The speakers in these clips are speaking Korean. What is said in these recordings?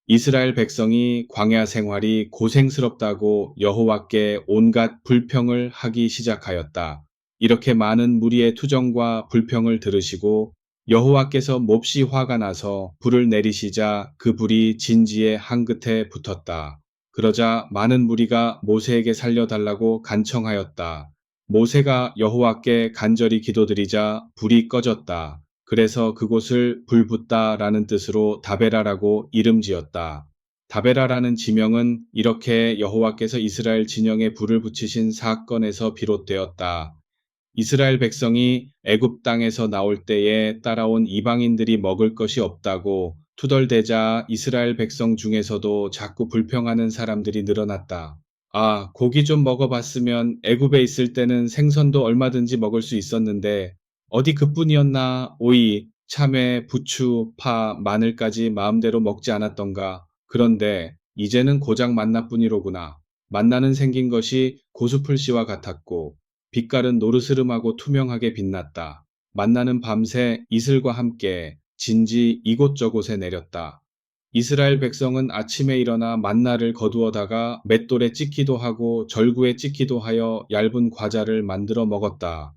이스라엘 백성이 광야 생활이 고생스럽다고 여호와께 온갖 불평을 하기 시작하였다. 이렇게 많은 무리의 투정과 불평을 들으시고 여호와께서 몹시 화가 나서 불을 내리시자 그 불이 진지의 한 끝에 붙었다. 그러자 많은 무리가 모세에게 살려달라고 간청하였다. 모세가 여호와께 간절히 기도드리자 불이 꺼졌다. 그래서 그곳을 불붙다라는 뜻으로 다베라라고 이름 지었다. 다베라라는 지명은 이렇게 여호와께서 이스라엘 진영에 불을 붙이신 사건에서 비롯되었다. 이스라엘 백성이 애굽 땅에서 나올 때에 따라온 이방인들이 먹을 것이 없다고 투덜대자 이스라엘 백성 중에서도 자꾸 불평하는 사람들이 늘어났다. 아, 고기 좀 먹어봤으면 애굽에 있을 때는 생선도 얼마든지 먹을 수 있었는데 어디 그뿐이었나. 오이, 참외, 부추, 파, 마늘까지 마음대로 먹지 않았던가. 그런데 이제는 고작 만나뿐이로구나. 만나는 생긴 것이 고수풀씨와 같았고 빛깔은 노르스름하고 투명하게 빛났다. 만나는 밤새 이슬과 함께 진지 이곳저곳에 내렸다. 이스라엘 백성은 아침에 일어나 만나를 거두어다가 맷돌에 찍기도 하고 절구에 찍기도 하여 얇은 과자를 만들어 먹었다.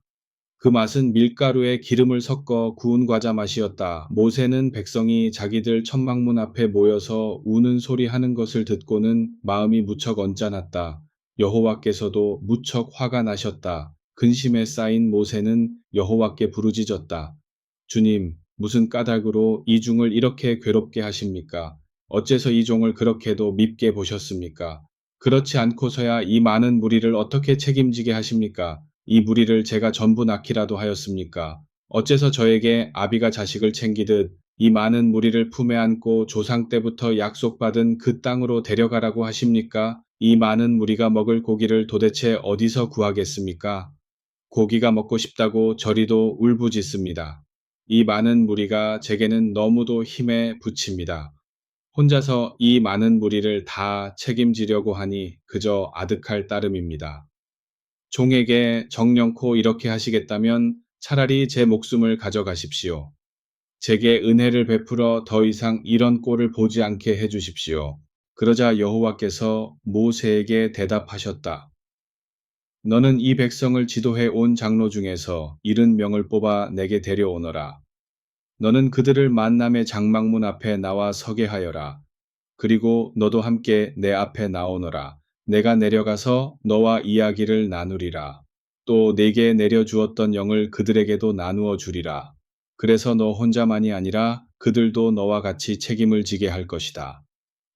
그 맛은 밀가루에 기름을 섞어 구운 과자 맛이었다. 모세는 백성이 자기들 천막문 앞에 모여서 우는 소리 하는 것을 듣고는 마음이 무척 언짢았다. 여호와께서도 무척 화가 나셨다. 근심에 쌓인 모세는 여호와께 부르짖었다. 주님, 무슨 까닭으로 이 종을 이렇게 괴롭게 하십니까? 어째서 이 종을 그렇게도 밉게 보셨습니까? 그렇지 않고서야 이 많은 무리를 어떻게 책임지게 하십니까? 이 무리를 제가 전부 낳기라도 하였습니까? 어째서 저에게 아비가 자식을 챙기듯 이 많은 무리를 품에 안고 조상 때부터 약속받은 그 땅으로 데려가라고 하십니까? 이 많은 무리가 먹을 고기를 도대체 어디서 구하겠습니까? 고기가 먹고 싶다고 저리도 울부짖습니다. 이 많은 무리가 제게는 너무도 힘에 부칩니다. 혼자서 이 많은 무리를 다 책임지려고 하니 그저 아득할 따름입니다. 종에게 정령코 이렇게 하시겠다면 차라리 제 목숨을 가져가십시오. 제게 은혜를 베풀어 더 이상 이런 꼴을 보지 않게 해주십시오. 그러자 여호와께서 모세에게 대답하셨다. 너는 이 백성을 지도해 온 장로 중에서 70명을 뽑아 내게 데려오너라. 너는 그들을 만남의 장막문 앞에 나와 서게 하여라. 그리고 너도 함께 내 앞에 나오너라. 내가 내려가서 너와 이야기를 나누리라. 또 내게 내려주었던 영을 그들에게도 나누어 주리라. 그래서 너 혼자만이 아니라 그들도 너와 같이 책임을 지게 할 것이다.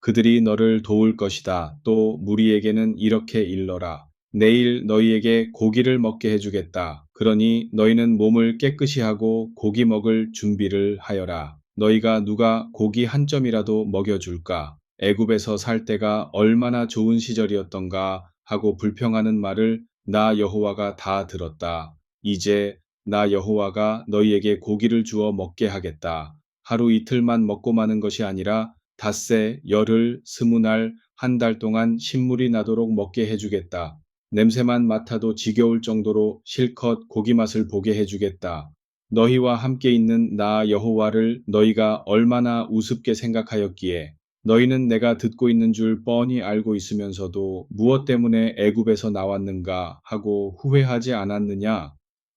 그들이 너를 도울 것이다. 또 무리에게는 이렇게 일러라. 내일 너희에게 고기를 먹게 해주겠다. 그러니 너희는 몸을 깨끗이 하고 고기 먹을 준비를 하여라. 너희가 누가 고기 한 점이라도 먹여줄까? 애굽에서 살 때가 얼마나 좋은 시절이었던가 하고 불평하는 말을 나 여호와가 다 들었다. 이제 나 여호와가 너희에게 고기를 주어 먹게 하겠다. 하루 이틀만 먹고 마는 것이 아니라 닷새, 열흘, 20날, 한 달 동안 신물이 나도록 먹게 해주겠다. 냄새만 맡아도 지겨울 정도로 실컷 고기 맛을 보게 해주겠다. 너희와 함께 있는 나 여호와를 너희가 얼마나 우습게 생각하였기에 너희는 내가 듣고 있는 줄 뻔히 알고 있으면서도 무엇 때문에 애굽에서 나왔는가 하고 후회하지 않았느냐?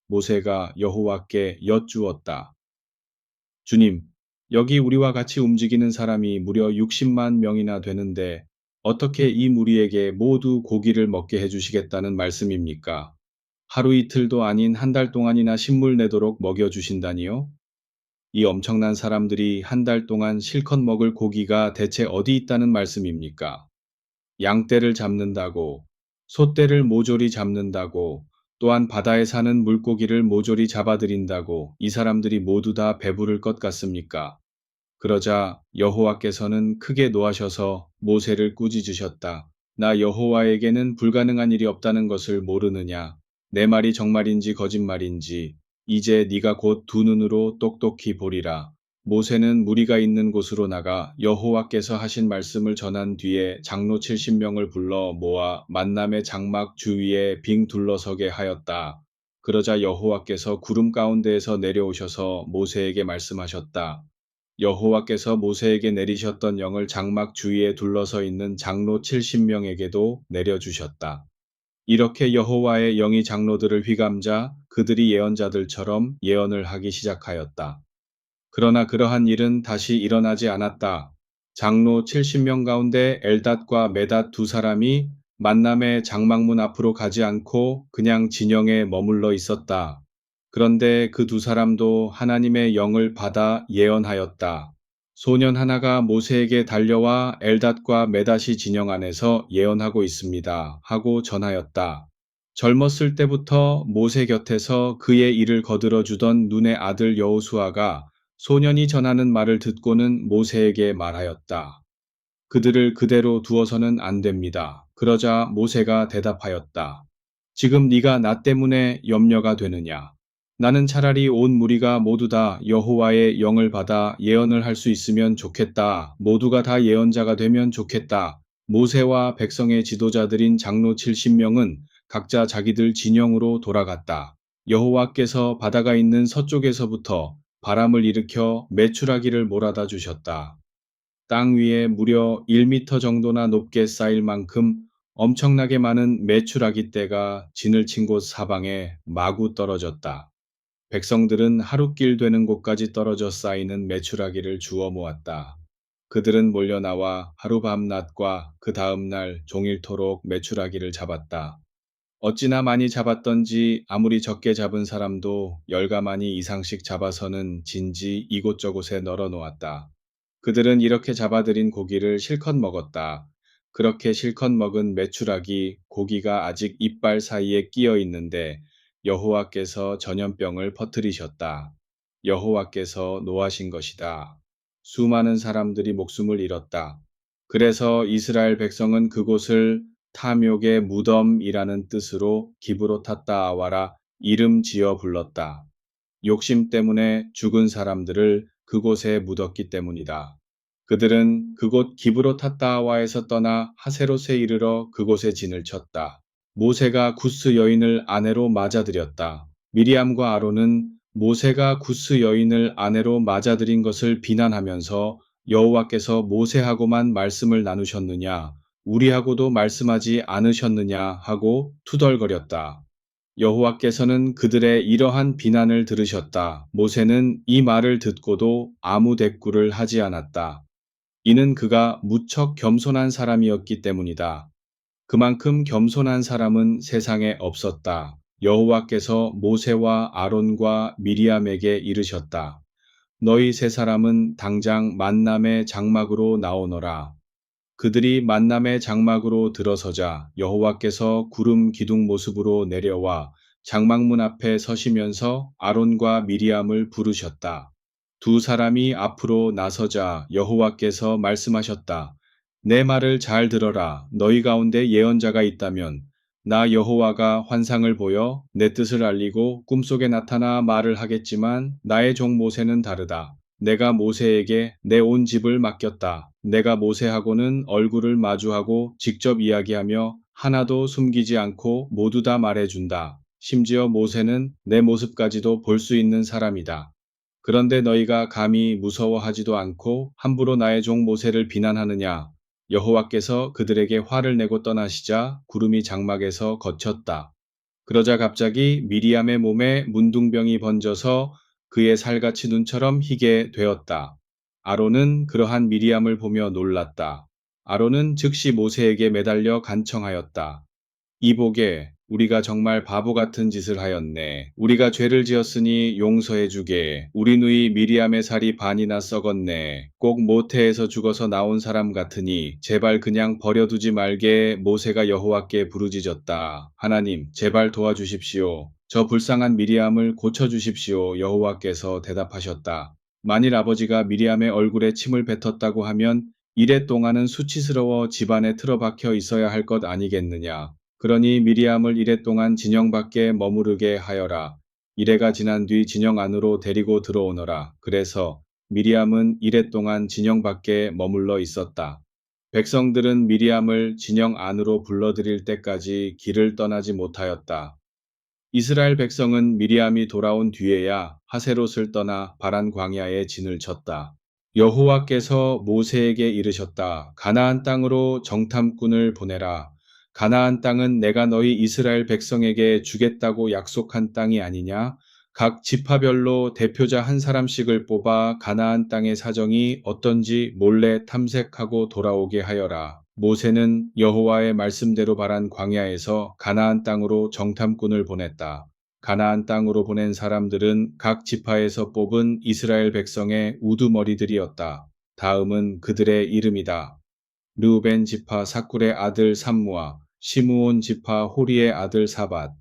모세가 여호와께 여쭈었다. 주님, 여기 우리와 같이 움직이는 사람이 무려 60만 명이나 되는데 어떻게 이 무리에게 모두 고기를 먹게 해주시겠다는 말씀입니까? 하루 이틀도 아닌 한 달 동안이나 신물 내도록 먹여주신다니요? 이 엄청난 사람들이 한 달 동안 실컷 먹을 고기가 대체 어디 있다는 말씀입니까? 양떼를 잡는다고, 소떼를 모조리 잡는다고, 또한 바다에 사는 물고기를 모조리 잡아들인다고 이 사람들이 모두 다 배부를 것 같습니까? 그러자 여호와께서는 크게 노하셔서 모세를 꾸짖으셨다. 나 여호와에게는 불가능한 일이 없다는 것을 모르느냐? 내 말이 정말인지 거짓말인지 이제 네가 곧 두 눈으로 똑똑히 보리라. 모세는 무리가 있는 곳으로 나가 여호와께서 하신 말씀을 전한 뒤에 장로 70명을 불러 모아 만남의 장막 주위에 빙 둘러서게 하였다. 그러자 여호와께서 구름 가운데에서 내려오셔서 모세에게 말씀하셨다. 여호와께서 모세에게 내리셨던 영을 장막 주위에 둘러서 있는 장로 70명에게도 내려주셨다. 이렇게 여호와의 영이 장로들을 휘감자 그들이 예언자들처럼 예언을 하기 시작하였다. 그러나 그러한 일은 다시 일어나지 않았다. 장로 70명 가운데 엘닷과 메닷 두 사람이 만남의 장막문 앞으로 가지 않고 그냥 진영에 머물러 있었다. 그런데 그 두 사람도 하나님의 영을 받아 예언하였다. 소년 하나가 모세에게 달려와 엘닷과 메닷이 진영 안에서 예언하고 있습니다. 하고 전하였다. 젊었을 때부터 모세 곁에서 그의 일을 거들어 주던 눈의 아들 여호수아가 소년이 전하는 말을 듣고는 모세에게 말하였다. 그들을 그대로 두어서는 안 됩니다. 그러자 모세가 대답하였다. 지금 네가 나 때문에 염려가 되느냐? 나는 차라리 온 무리가 모두 다 여호와의 영을 받아 예언을 할 수 있으면 좋겠다. 모두가 다 예언자가 되면 좋겠다. 모세와 백성의 지도자들인 장로 70명은 각자 자기들 진영으로 돌아갔다. 여호와께서 바다가 있는 서쪽에서부터 바람을 일으켜 메추라기를 몰아다 주셨다. 땅 위에 무려 1미터 정도나 높게 쌓일 만큼 엄청나게 많은 메추라기 떼가 진을 친 곳 사방에 마구 떨어졌다. 백성들은 하루길 되는 곳까지 떨어져 쌓이는 메추라기를 주워 모았다. 그들은 몰려 나와 하루밤낮과 그 다음 날 종일토록 메추라기를 잡았다. 어찌나 많이 잡았던지 아무리 적게 잡은 사람도 열가마니 이상씩 잡아서는 진지 이곳저곳에 널어 놓았다. 그들은 이렇게 잡아들인 고기를 실컷 먹었다. 그렇게 실컷 먹은 메추라기 고기가 아직 이빨 사이에 끼어 있는데 여호와께서 전염병을 퍼뜨리셨다. 여호와께서 노하신 것이다. 수많은 사람들이 목숨을 잃었다. 그래서 이스라엘 백성은 그곳을 탐욕의 무덤이라는 뜻으로 기브로탓다아와라 이름 지어 불렀다. 욕심 때문에 죽은 사람들을 그곳에 묻었기 때문이다. 그들은 그곳 기브로탓다아와에서 떠나 하세롯에 이르러 그곳에 진을 쳤다. 모세가 구스 여인을 아내로 맞아들였다. 미리암과 아론은 모세가 구스 여인을 아내로 맞아들인 것을 비난하면서 여호와께서 모세하고만 말씀을 나누셨느냐, 우리하고도 말씀하지 않으셨느냐 하고 투덜거렸다. 여호와께서는 그들의 이러한 비난을 들으셨다. 모세는 이 말을 듣고도 아무 대꾸를 하지 않았다. 이는 그가 무척 겸손한 사람이었기 때문이다. 그만큼 겸손한 사람은 세상에 없었다. 여호와께서 모세와 아론과 미리암에게 이르셨다. 너희 세 사람은 당장 만남의 장막으로 나오너라. 그들이 만남의 장막으로 들어서자 여호와께서 구름 기둥 모습으로 내려와 장막문 앞에 서시면서 아론과 미리암을 부르셨다. 두 사람이 앞으로 나서자 여호와께서 말씀하셨다. 내 말을 잘 들어라. 너희 가운데 예언자가 있다면 나 여호와가 환상을 보여 내 뜻을 알리고 꿈속에 나타나 말을 하겠지만 나의 종 모세는 다르다. 내가 모세에게 내 온 집을 맡겼다. 내가 모세하고는 얼굴을 마주하고 직접 이야기하며 하나도 숨기지 않고 모두 다 말해준다. 심지어 모세는 내 모습까지도 볼 수 있는 사람이다. 그런데 너희가 감히 무서워하지도 않고 함부로 나의 종 모세를 비난하느냐? 여호와께서 그들에게 화를 내고 떠나시자 구름이 장막에서 걷혔다. 그러자 갑자기 미리암의 몸에 문둥병이 번져서 그의 살같이 눈처럼 희게 되었다. 아론은 그러한 미리암을 보며 놀랐다. 아론은 즉시 모세에게 매달려 간청하였다. 이보게, 우리가 정말 바보 같은 짓을 하였네. 우리가 죄를 지었으니 용서해 주게. 우리 누이 미리암의 살이 반이나 썩었네. 꼭 모태에서 죽어서 나온 사람 같으니 제발 그냥 버려두지 말게. 모세가 여호와께 부르짖었다. 하나님, 제발 도와주십시오. 저 불쌍한 미리암을 고쳐주십시오. 여호와께서 대답하셨다. 만일 아버지가 미리암의 얼굴에 침을 뱉었다고 하면 이래 동안은 수치스러워 집안에 틀어박혀 있어야 할 것 아니겠느냐. 그러니 미리암을 이래 동안 진영 밖에 머무르게 하여라. 이래가 지난 뒤 진영 안으로 데리고 들어오너라. 그래서 미리암은 이래 동안 진영 밖에 머물러 있었다. 백성들은 미리암을 진영 안으로 불러들일 때까지 길을 떠나지 못하였다. 이스라엘 백성은 미리암이 돌아온 뒤에야 하세롯을 떠나 바란 광야에 진을 쳤다. 여호와께서 모세에게 이르셨다. 가나안 땅으로 정탐꾼을 보내라. 가나안 땅은 내가 너희 이스라엘 백성에게 주겠다고 약속한 땅이 아니냐? 각 지파별로 대표자 한 사람씩을 뽑아 가나안 땅의 사정이 어떤지 몰래 탐색하고 돌아오게 하여라. 모세는 여호와의 말씀대로 바란 광야에서 가나안 땅으로 정탐꾼을 보냈다. 가나안 땅으로 보낸 사람들은 각 지파에서 뽑은 이스라엘 백성의 우두머리들이었다. 다음은 그들의 이름이다. 르우벤 지파 사쿨의 아들 삼무아, 시므온 지파 호리의 아들 사밧,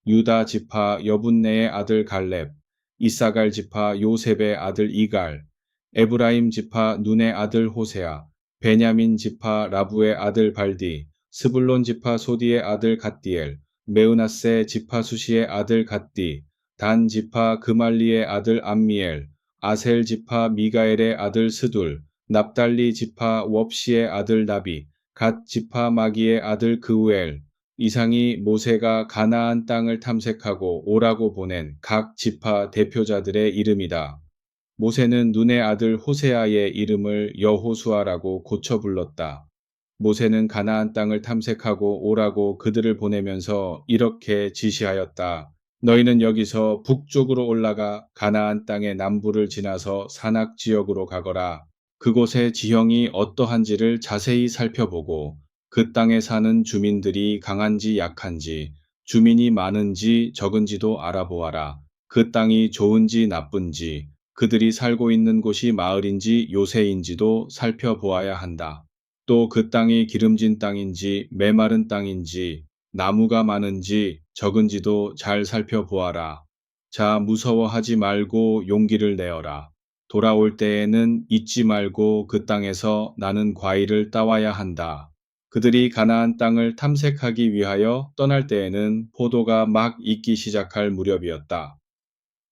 유다 지파 여분네의 아들 갈렙, 이사갈 지파 요셉의 아들 이갈, 에브라임 지파 눈의 아들 호세아, 베냐민 지파 라부의 아들 발디, 스불론 지파 소디의 아들 갓디엘, 메으나세 지파 수시의 아들 갓디, 단 지파 그말리의 아들 암미엘, 아셀 지파 미가엘의 아들 스둘, 납달리 지파 웁시의 아들 나비, 갓 지파 마기의 아들 그우엘. 이상이 모세가 가나안 땅을 탐색하고 오라고 보낸 각 지파 대표자들의 이름이다. 모세는 눈의 아들 호세아의 이름을 여호수아라고 고쳐 불렀다. 모세는 가나안 땅을 탐색하고 오라고 그들을 보내면서 이렇게 지시하였다. 너희는 여기서 북쪽으로 올라가 가나안 땅의 남부를 지나서 산악 지역으로 가거라. 그곳의 지형이 어떠한지를 자세히 살펴보고 그 땅에 사는 주민들이 강한지 약한지, 주민이 많은지 적은지도 알아보아라. 그 땅이 좋은지 나쁜지, 그들이 살고 있는 곳이 마을인지 요새인지도 살펴보아야 한다. 또 그 땅이 기름진 땅인지 메마른 땅인지 나무가 많은지 적은지도 잘 살펴보아라. 자, 무서워하지 말고 용기를 내어라. 돌아올 때에는 잊지 말고 그 땅에서 나는 과일을 따와야 한다. 그들이 가나안 땅을 탐색하기 위하여 떠날 때에는 포도가 막 익기 시작할 무렵이었다.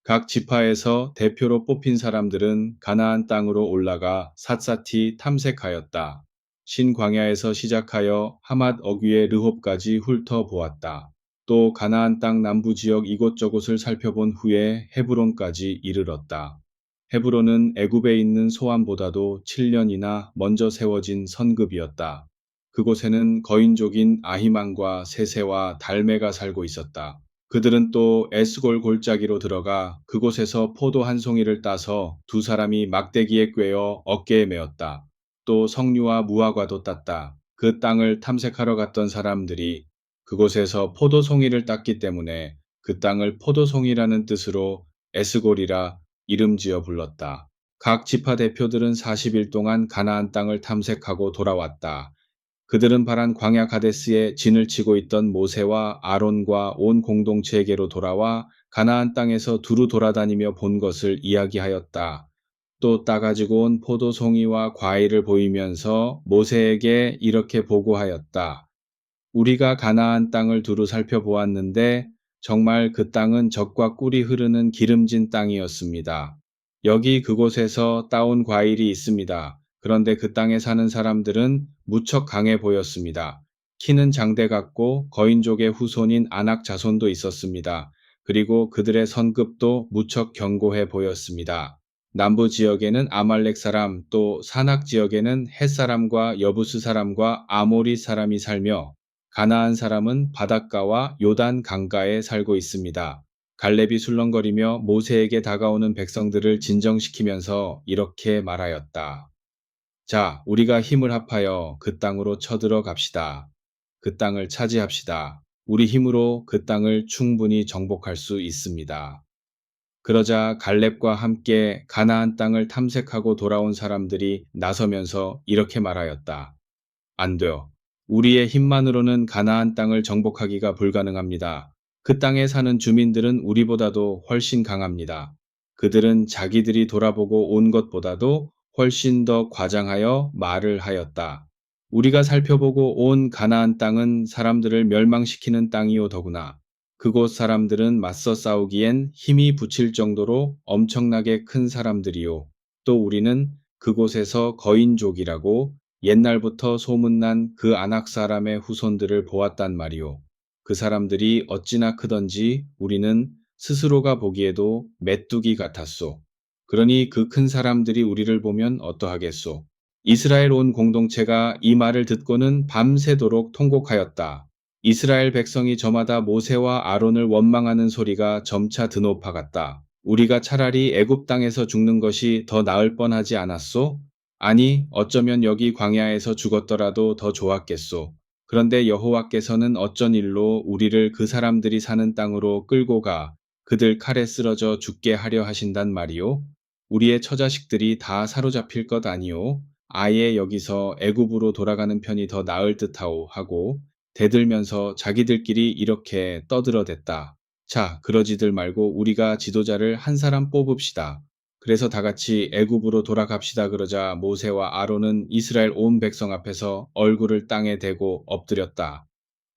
각 지파에서 대표로 뽑힌 사람들은 가나안 땅으로 올라가 샅샅이 탐색하였다. 신광야에서 시작하여 하맛 어귀의 르홉까지 훑어보았다. 또 가나안 땅 남부 지역 이곳저곳을 살펴본 후에 헤브론까지 이르렀다. 헤브론은 애굽에 있는 소암보다도 7년이나 먼저 세워진 선급이었다. 그곳에는 거인족인 아히만과 세세와 달메가 살고 있었다. 그들은 또 에스골 골짜기로 들어가 그곳에서 포도 한 송이를 따서 두 사람이 막대기에 꿰어 어깨에 메었다. 또 석류와 무화과도 땄다. 그 땅을 탐색하러 갔던 사람들이 그곳에서 포도송이를 땄기 때문에 그 땅을 포도송이라는 뜻으로 에스골이라 이름 지어 불렀다. 각 지파 대표들은 40일 동안 가나안 땅을 탐색하고 돌아왔다. 그들은 바란 광야 가데스에 진을 치고 있던 모세와 아론과 온 공동체에게로 돌아와 가나안 땅에서 두루 돌아다니며 본 것을 이야기하였다. 또 따가지고 온 포도송이와 과일을 보이면서 모세에게 이렇게 보고하였다. 우리가 가나안 땅을 두루 살펴보았는데 정말 그 땅은 젖과 꿀이 흐르는 기름진 땅이었습니다. 여기 그곳에서 따온 과일이 있습니다. 그런데 그 땅에 사는 사람들은 무척 강해 보였습니다. 키는 장대 같고 거인족의 후손인 아낙 자손도 있었습니다. 그리고 그들의 성급도 무척 견고해 보였습니다. 남부 지역에는 아말렉 사람, 또 산악 지역에는 헷 사람과 여부스 사람과 아모리 사람이 살며 가나안 사람은 바닷가와 요단 강가에 살고 있습니다. 갈렙이 술렁거리며 모세에게 다가오는 백성들을 진정시키면서 이렇게 말하였다. 자, 우리가 힘을 합하여 그 땅으로 쳐들어 갑시다. 그 땅을 차지합시다. 우리 힘으로 그 땅을 충분히 정복할 수 있습니다. 그러자 갈렙과 함께 가나안 땅을 탐색하고 돌아온 사람들이 나서면서 이렇게 말하였다. 안 돼요. 우리의 힘만으로는 가나안 땅을 정복하기가 불가능합니다. 그 땅에 사는 주민들은 우리보다도 훨씬 강합니다. 그들은 자기들이 돌아보고 온 것보다도 훨씬 더 과장하여 말을 하였다. 우리가 살펴보고 온 가나안 땅은 사람들을 멸망시키는 땅이요 더구나. 그곳 사람들은 맞서 싸우기엔 힘이 붙일 정도로 엄청나게 큰 사람들이요. 또 우리는 그곳에서 거인족이라고 옛날부터 소문난 그 아낙 사람의 후손들을 보았단 말이오. 그 사람들이 어찌나 크던지 우리는 스스로가 보기에도 메뚜기 같았소. 그러니 그 큰 사람들이 우리를 보면 어떠하겠소? 이스라엘 온 공동체가 이 말을 듣고는 밤새도록 통곡하였다. 이스라엘 백성이 저마다 모세와 아론을 원망하는 소리가 점차 드높아갔다. 우리가 차라리 애굽 땅에서 죽는 것이 더 나을 뻔하지 않았소? 아니, 어쩌면 여기 광야에서 죽었더라도 더 좋았겠소. 그런데 여호와께서는 어쩐 일로 우리를 그 사람들이 사는 땅으로 끌고 가 그들 칼에 쓰러져 죽게 하려 하신단 말이오? 우리의 처자식들이 다 사로잡힐 것 아니오? 아예 여기서 애굽으로 돌아가는 편이 더 나을 듯하오 하고 대들면서 자기들끼리 이렇게 떠들어댔다. 자, 그러지들 말고 우리가 지도자를 한 사람 뽑읍시다. 그래서 다 같이 애굽으로 돌아갑시다 그러자 모세와 아론은 이스라엘 온 백성 앞에서 얼굴을 땅에 대고 엎드렸다.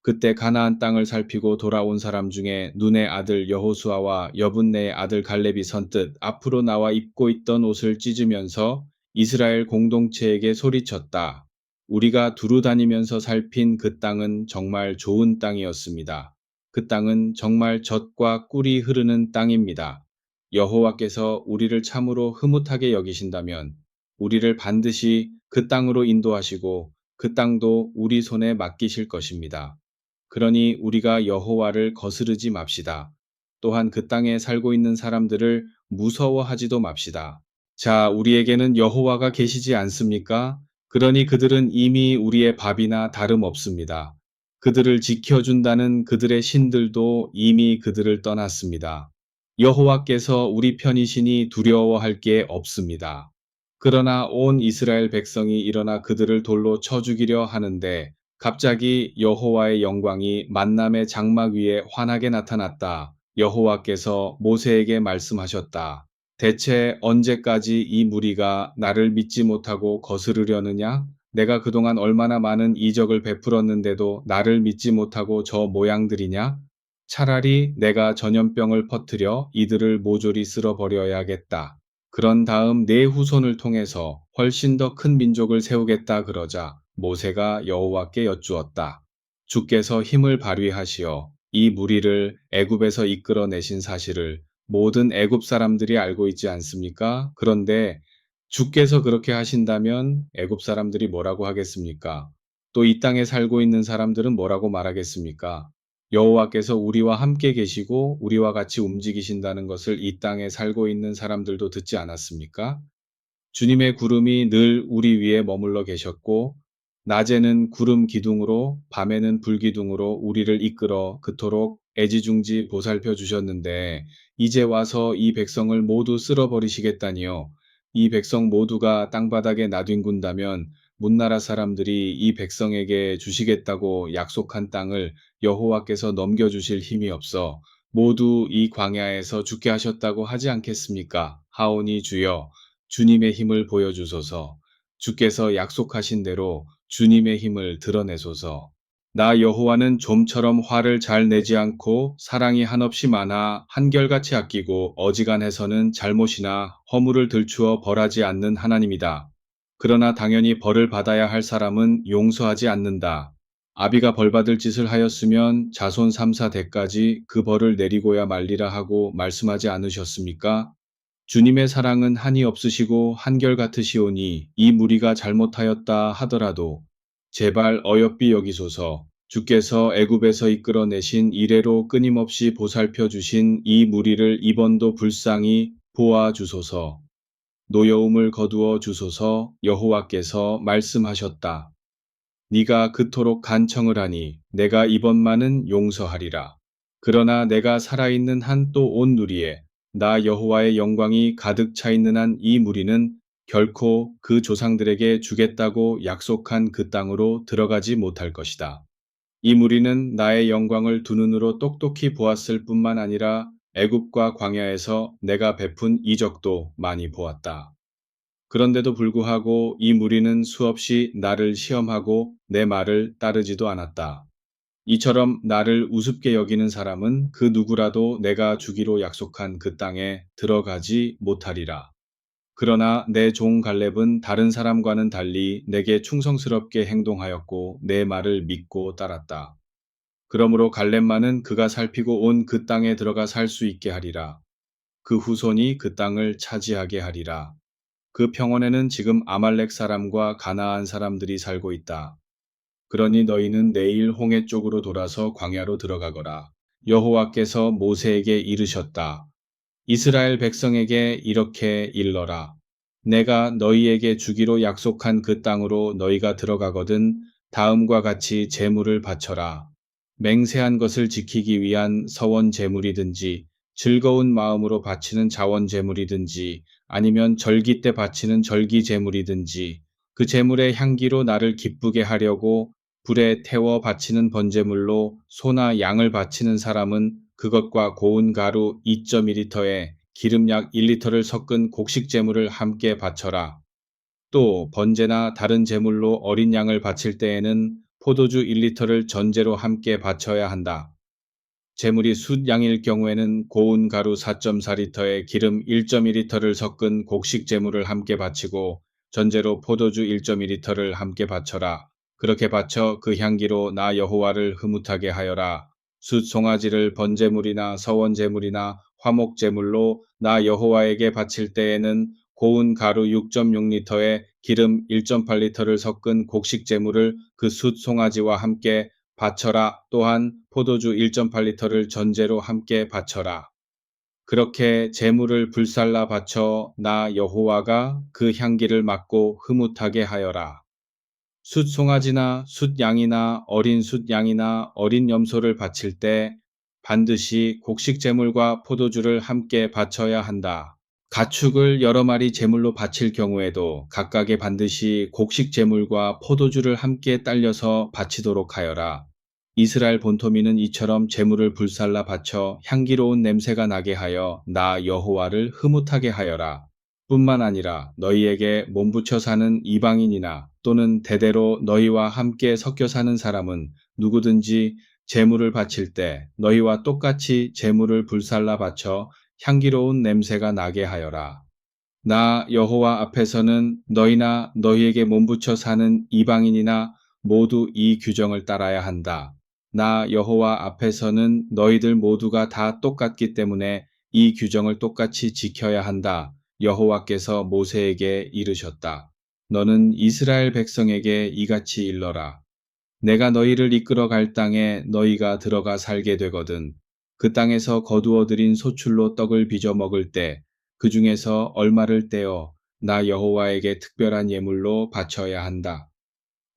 그때 가나안 땅을 살피고 돌아온 사람 중에 눈의 아들 여호수아와 여분네의 아들 갈렙이 선뜻 앞으로 나와 입고 있던 옷을 찢으면서 이스라엘 공동체에게 소리쳤다. 우리가 두루 다니면서 살핀 그 땅은 정말 좋은 땅이었습니다. 그 땅은 정말 젖과 꿀이 흐르는 땅입니다. 여호와께서 우리를 참으로 흐뭇하게 여기신다면 우리를 반드시 그 땅으로 인도하시고 그 땅도 우리 손에 맡기실 것입니다. 그러니 우리가 여호와를 거스르지 맙시다. 또한 그 땅에 살고 있는 사람들을 무서워하지도 맙시다. 자, 우리에게는 여호와가 계시지 않습니까? 그러니 그들은 이미 우리의 밥이나 다름없습니다. 그들을 지켜준다는 그들의 신들도 이미 그들을 떠났습니다. 여호와께서 우리 편이시니 두려워할 게 없습니다. 그러나 온 이스라엘 백성이 일어나 그들을 돌로 쳐 죽이려 하는데 갑자기 여호와의 영광이 만남의 장막 위에 환하게 나타났다. 여호와께서 모세에게 말씀하셨다. 대체 언제까지 이 무리가 나를 믿지 못하고 거스르려느냐? 내가 그동안 얼마나 많은 이적을 베풀었는데도 나를 믿지 못하고 저 모양들이냐? 차라리 내가 전염병을 퍼뜨려 이들을 모조리 쓸어버려야겠다. 그런 다음 내 후손을 통해서 훨씬 더 큰 민족을 세우겠다 그러자 모세가 여호와께 여쭈었다. 주께서 힘을 발휘하시어 이 무리를 애굽에서 이끌어내신 사실을 모든 애굽 사람들이 알고 있지 않습니까? 그런데 주께서 그렇게 하신다면 애굽 사람들이 뭐라고 하겠습니까? 또 이 땅에 살고 있는 사람들은 뭐라고 말하겠습니까? 여호와께서 우리와 함께 계시고 우리와 같이 움직이신다는 것을 이 땅에 살고 있는 사람들도 듣지 않았습니까? 주님의 구름이 늘 우리 위에 머물러 계셨고 낮에는 구름 기둥으로 밤에는 불 기둥으로 우리를 이끌어 그토록 애지중지 보살펴 주셨는데 이제 와서 이 백성을 모두 쓸어버리시겠다니요. 이 백성 모두가 땅바닥에 나뒹군다면 문나라 사람들이 이 백성에게 주시겠다고 약속한 땅을 여호와께서 넘겨주실 힘이 없어 모두 이 광야에서 죽게 하셨다고 하지 않겠습니까? 하오니 주여 주님의 힘을 보여주소서. 주께서 약속하신 대로 주님의 힘을 드러내소서. 나 여호와는 좀처럼 화를 잘 내지 않고 사랑이 한없이 많아 한결같이 아끼고 어지간해서는 잘못이나 허물을 들추어 벌하지 않는 하나님이다. 그러나 당연히 벌을 받아야 할 사람은 용서하지 않는다. 아비가 벌받을 짓을 하였으면 자손 3, 4대까지 그 벌을 내리고야 말리라 하고 말씀하지 않으셨습니까? 주님의 사랑은 한이 없으시고 한결같으시오니 이 무리가 잘못하였다 하더라도 제발 어여삐 여기소서. 주께서 애굽에서 이끌어내신 이래로 끊임없이 보살펴 주신 이 무리를 이번도 불쌍히 보아 주소서. 노여움을 거두어 주소서. 여호와께서 말씀하셨다. 네가 그토록 간청을 하니 내가 이번만은 용서하리라. 그러나 내가 살아있는 한 또 온 누리에 나 여호와의 영광이 가득 차 있는 한 이 무리는 결코 그 조상들에게 주겠다고 약속한 그 땅으로 들어가지 못할 것이다. 이 무리는 나의 영광을 두 눈으로 똑똑히 보았을 뿐만 아니라 애굽과 광야에서 내가 베푼 이적도 많이 보았다. 그런데도 불구하고 이 무리는 수없이 나를 시험하고 내 말을 따르지도 않았다. 이처럼 나를 우습게 여기는 사람은 그 누구라도 내가 주기로 약속한 그 땅에 들어가지 못하리라. 그러나 내 종 갈렙은 다른 사람과는 달리 내게 충성스럽게 행동하였고 내 말을 믿고 따랐다. 그러므로 갈렙만은 그가 살피고 온 그 땅에 들어가 살 수 있게 하리라. 그 후손이 그 땅을 차지하게 하리라. 그 평원에는 지금 아말렉 사람과 가나안 사람들이 살고 있다. 그러니 너희는 내일 홍해 쪽으로 돌아서 광야로 들어가거라. 여호와께서 모세에게 이르셨다. 이스라엘 백성에게 이렇게 일러라. 내가 너희에게 주기로 약속한 그 땅으로 너희가 들어가거든 다음과 같이 제물을 바쳐라. 맹세한 것을 지키기 위한 서원 제물이든지 즐거운 마음으로 바치는 자원 제물이든지 아니면 절기 때 바치는 절기 제물이든지 그 제물의 향기로 나를 기쁘게 하려고 불에 태워 바치는 번제물로 소나 양을 바치는 사람은 그것과 고운 가루 2.2리터에 기름 약 1리터를 섞은 곡식 제물을 함께 바쳐라. 또 번제나 다른 제물로 어린 양을 바칠 때에는 포도주 1리터를 전제로 함께 바쳐야 한다. 제물이 숫양일 경우에는 고운 가루 4.4리터에 기름 1.2리터를 섞은 곡식 제물을 함께 바치고 전제로 포도주 1.2리터를 함께 바쳐라. 그렇게 바쳐 그 향기로 나 여호와를 흐뭇하게 하여라. 숫 송아지를 번제물이나 서원제물이나 화목제물로 나 여호와에게 바칠 때에는 고운 가루 6.6리터에 기름 1.8리터를 섞은 곡식 제물을 그 숫 송아지와 함께 바쳐라. 또한 포도주 1.8리터를 전제로 함께 바쳐라. 그렇게 제물을 불살라 바쳐 나 여호와가 그 향기를 맡고 흐뭇하게 하여라. 숫 송아지나 숫 양이나 어린 숫 양이나 어린 염소를 바칠 때 반드시 곡식 제물과 포도주를 함께 바쳐야 한다. 가축을 여러 마리 제물로 바칠 경우에도 각각에 반드시 곡식 제물과 포도주를 함께 딸려서 바치도록 하여라. 이스라엘 본토민은 이처럼 제물을 불살라 바쳐 향기로운 냄새가 나게 하여 나 여호와를 흐뭇하게 하여라. 뿐만 아니라 너희에게 몸붙여 사는 이방인이나 또는 대대로 너희와 함께 섞여 사는 사람은 누구든지 제물을 바칠 때 너희와 똑같이 제물을 불살라 바쳐 향기로운 냄새가 나게 하여라. 나 여호와 앞에서는 너희나 너희에게 몸붙여 사는 이방인이나 모두 이 규정을 따라야 한다. 나 여호와 앞에서는 너희들 모두가 다 똑같기 때문에 이 규정을 똑같이 지켜야 한다. 여호와께서 모세에게 이르셨다. 너는 이스라엘 백성에게 이같이 일러라. 내가 너희를 이끌어 갈 땅에 너희가 들어가 살게 되거든. 그 땅에서 거두어들인 소출로 떡을 빚어 먹을 때 그 중에서 얼마를 떼어 나 여호와에게 특별한 예물로 바쳐야 한다.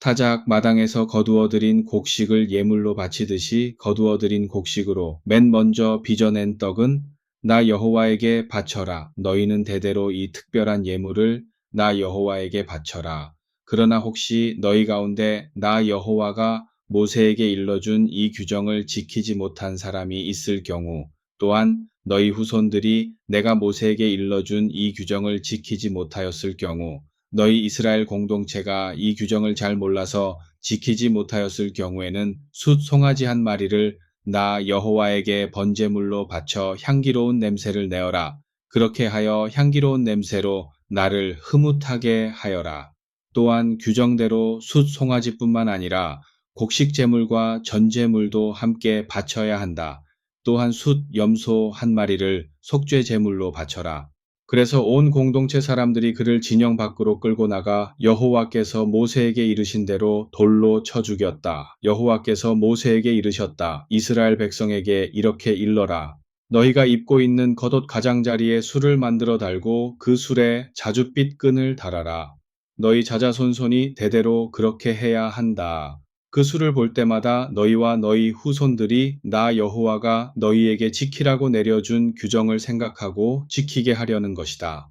타작 마당에서 거두어들인 곡식을 예물로 바치듯이 거두어들인 곡식으로 맨 먼저 빚어낸 떡은 나 여호와에게 바쳐라. 너희는 대대로 이 특별한 예물을 나 여호와에게 바쳐라. 그러나 혹시 너희 가운데 나 여호와가 모세에게 일러준 이 규정을 지키지 못한 사람이 있을 경우 또한 너희 후손들이 내가 모세에게 일러준 이 규정을 지키지 못하였을 경우 너희 이스라엘 공동체가 이 규정을 잘 몰라서 지키지 못하였을 경우에는 숫 송아지 한 마리를 나 여호와에게 번제물로 바쳐 향기로운 냄새를 내어라. 그렇게 하여 향기로운 냄새로 나를 흐뭇하게 하여라. 또한 규정대로 숫 송아지뿐만 아니라 곡식 제물과 전제물도 함께 바쳐야 한다. 또한 숫 염소 한 마리를 속죄 제물로 바쳐라. 그래서 온 공동체 사람들이 그를 진영 밖으로 끌고 나가 여호와께서 모세에게 이르신 대로 돌로 쳐 죽였다. 여호와께서 모세에게 이르셨다. 이스라엘 백성에게 이렇게 일러라. 너희가 입고 있는 겉옷 가장자리에 술을 만들어 달고 그 술에 자줏빛 끈을 달아라. 너희 자자손손이 대대로 그렇게 해야 한다. 그 수를 볼 때마다 너희와 너희 후손들이 나 여호와가 너희에게 지키라고 내려준 규정을 생각하고 지키게 하려는 것이다.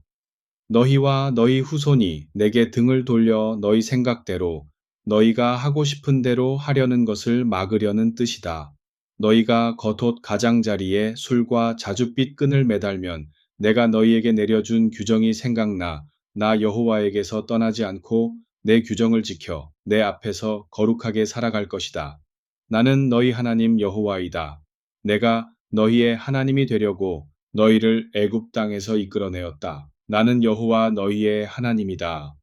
너희와 너희 후손이 내게 등을 돌려 너희 생각대로 너희가 하고 싶은 대로 하려는 것을 막으려는 뜻이다. 너희가 겉옷 가장자리에 술과 자줏빛 끈을 매달면 내가 너희에게 내려준 규정이 생각나 나 여호와에게서 떠나지 않고 내 규정을 지켜 내 앞에서 거룩하게 살아갈 것이다. 나는 너희 하나님 여호와이다. 내가 너희의 하나님이 되려고 너희를 애굽 땅에서 이끌어내었다. 나는 여호와 너희의 하나님이다.